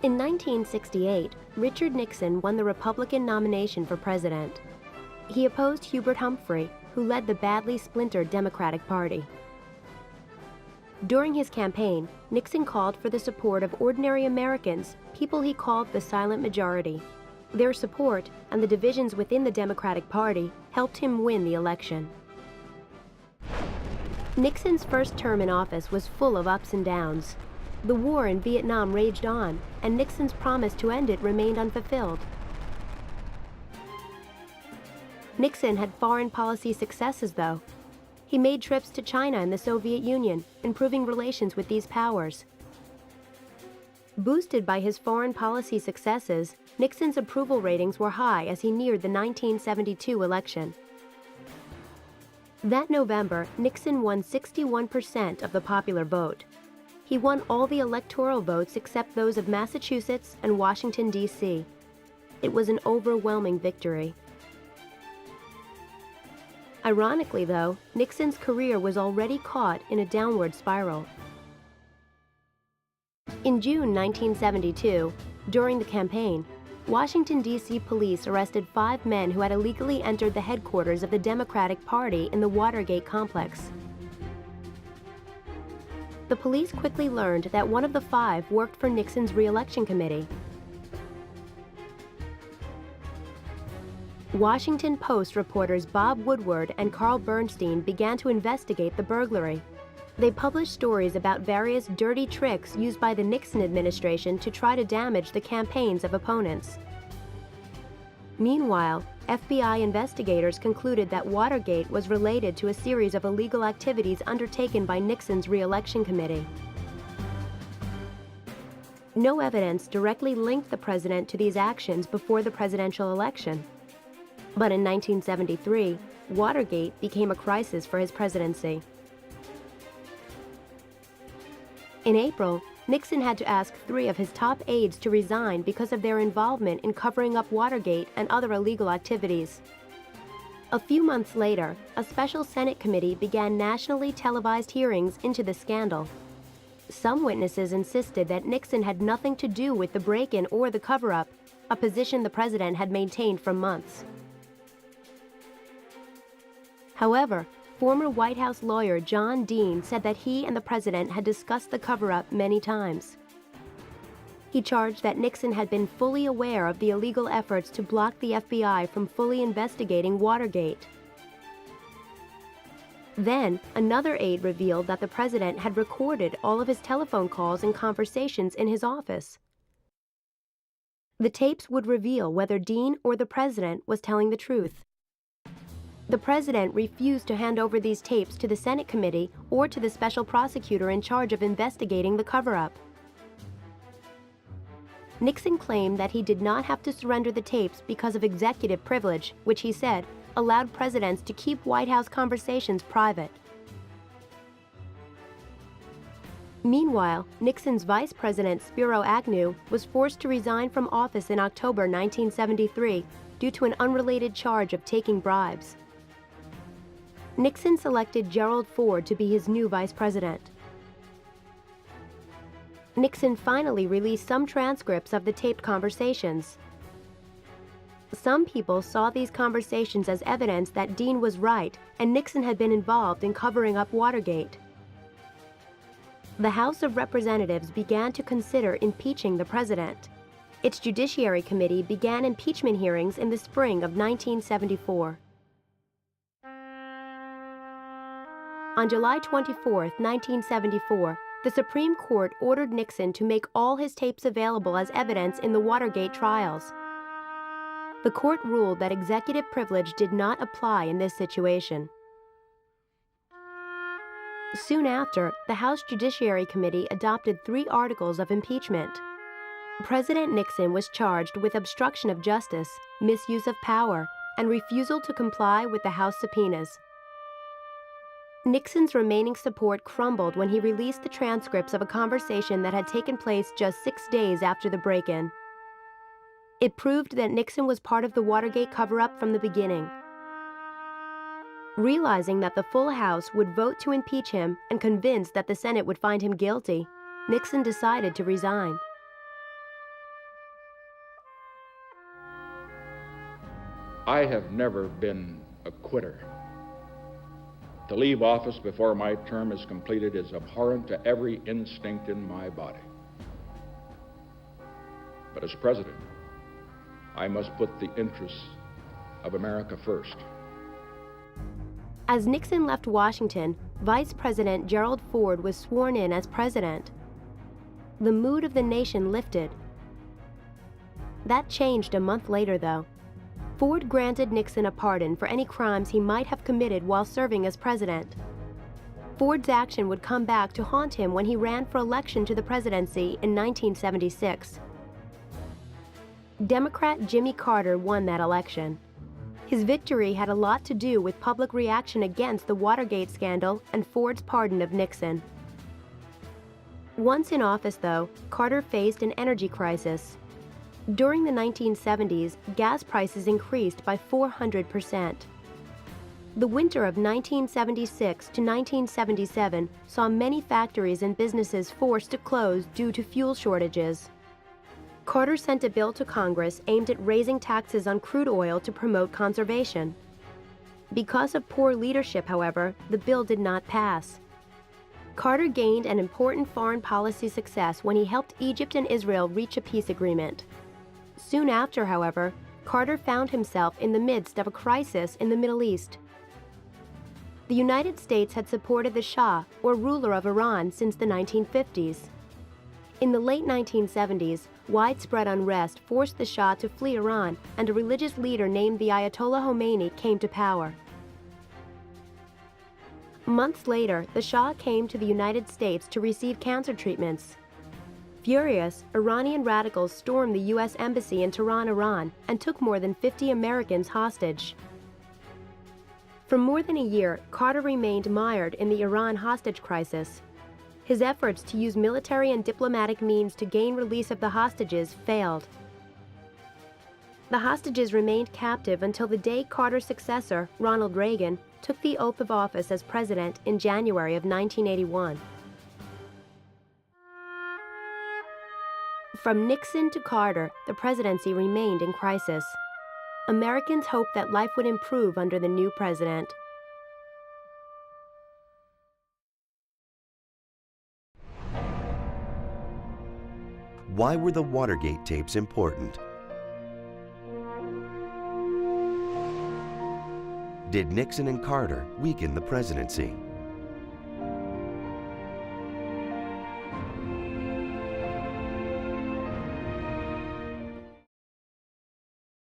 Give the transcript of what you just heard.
In 1968, Richard Nixon won the Republican nomination for president. He opposed Hubert Humphrey, who led the badly splintered Democratic Party. During his campaign, Nixon called for the support of ordinary Americans, people he called the silent majority. Their support and the divisions within the Democratic Party helped him win the election. Nixon's first term in office was full of ups and downs. The war in Vietnam raged on, and Nixon's promise to end it remained unfulfilled. Nixon had foreign policy successes, though. He made trips to China and the Soviet Union, improving relations with these powers. Boosted by his foreign policy successes, Nixon's approval ratings were high as he neared the 1972 election. That November, Nixon won 61% of the popular vote. He won all the electoral votes except those of Massachusetts and Washington, D.C. It was an overwhelming victory. Ironically, though, Nixon's career was already caught in a downward spiral. In June 1972, during the campaign, Washington, D.C. police arrested 5 men who had illegally entered the headquarters of the Democratic Party in the Watergate complex. The police quickly learned that one of the 5 worked for Nixon's re-election committee. Washington Post reporters Bob Woodward and Carl Bernstein began to investigate the burglary. They published stories about various dirty tricks used by the Nixon administration to try to damage the campaigns of opponents. Meanwhile, FBI investigators concluded that Watergate was related to a series of illegal activities undertaken by Nixon's re-election committee. No evidence directly linked the president to these actions before the presidential election. But in 1973, Watergate became a crisis for his presidency. In April, Nixon had to ask 3 of his top aides to resign because of their involvement in covering up Watergate and other illegal activities. A few months later, a special Senate committee began nationally televised hearings into the scandal. Some witnesses insisted that Nixon had nothing to do with the break-in or the cover-up, a position the president had maintained for months. However, former White House lawyer John Dean said that he and the president had discussed the cover-up many times. He charged that Nixon had been fully aware of the illegal efforts to block the FBI from fully investigating Watergate. Then, another aide revealed that the president had recorded all of his telephone calls and conversations in his office. The tapes would reveal whether Dean or the president was telling the truth. The president refused to hand over these tapes to the Senate committee or to the special prosecutor in charge of investigating the cover-up. Nixon claimed that he did not have to surrender the tapes because of executive privilege, which he said allowed presidents to keep White House conversations private. Meanwhile, Nixon's vice president Spiro Agnew was forced to resign from office in October 1973 due to an unrelated charge of taking bribes. Nixon selected Gerald Ford to be his new vice president. Nixon finally released some transcripts of the taped conversations. Some people saw these conversations as evidence that Dean was right and Nixon had been involved in covering up Watergate. The House of Representatives began to consider impeaching the president. Its Judiciary Committee began impeachment hearings in the spring of 1974. On July 24, 1974, the Supreme Court ordered Nixon to make all his tapes available as evidence in the Watergate trials. The court ruled that executive privilege did not apply in this situation. Soon after, the House Judiciary Committee adopted 3 articles of impeachment. President Nixon was charged with obstruction of justice, misuse of power, and refusal to comply with the House subpoenas. Nixon's remaining support crumbled when he released the transcripts of a conversation that had taken place just 6 days after the break-in. It proved that Nixon was part of the Watergate cover-up from the beginning. Realizing that the full House would vote to impeach him and convinced that the Senate would find him guilty, Nixon decided to resign. I have never been a quitter. To leave office before my term is completed is abhorrent to every instinct in my body. But as president, I must put the interests of America first. As Nixon left Washington, Vice President Gerald Ford was sworn in as president. The mood of the nation lifted. That changed a month later, though. Ford granted Nixon a pardon for any crimes he might have committed while serving as president. Ford's action would come back to haunt him when he ran for election to the presidency in 1976. Democrat Jimmy Carter won that election. His victory had a lot to do with public reaction against the Watergate scandal and Ford's pardon of Nixon. Once in office, though, Carter faced an energy crisis. During the 1970s, gas prices increased by 400%. The winter of 1976 to 1977 saw many factories and businesses forced to close due to fuel shortages. Carter sent a bill to Congress aimed at raising taxes on crude oil to promote conservation. Because of poor leadership, however, the bill did not pass. Carter gained an important foreign policy success when he helped Egypt and Israel reach a peace agreement. Soon after, however, Carter found himself in the midst of a crisis in the Middle East. The United States had supported the Shah, or ruler of Iran, since the 1950s. In the late 1970s, widespread unrest forced the Shah to flee Iran, and a religious leader named the Ayatollah Khomeini came to power. Months later, the Shah came to the United States to receive cancer treatments. Furious, Iranian radicals stormed the U.S. Embassy in Tehran, Iran, and took more than 50 Americans hostage. For more than a year, Carter remained mired in the Iran hostage crisis. His efforts to use military and diplomatic means to gain release of the hostages failed. The hostages remained captive until the day Carter's successor, Ronald Reagan, took the oath of office as president in January of 1981. From Nixon to Carter, the presidency remained in crisis. Americans hoped that life would improve under the new president. Why were the Watergate tapes important? Did Nixon and Carter weaken the presidency?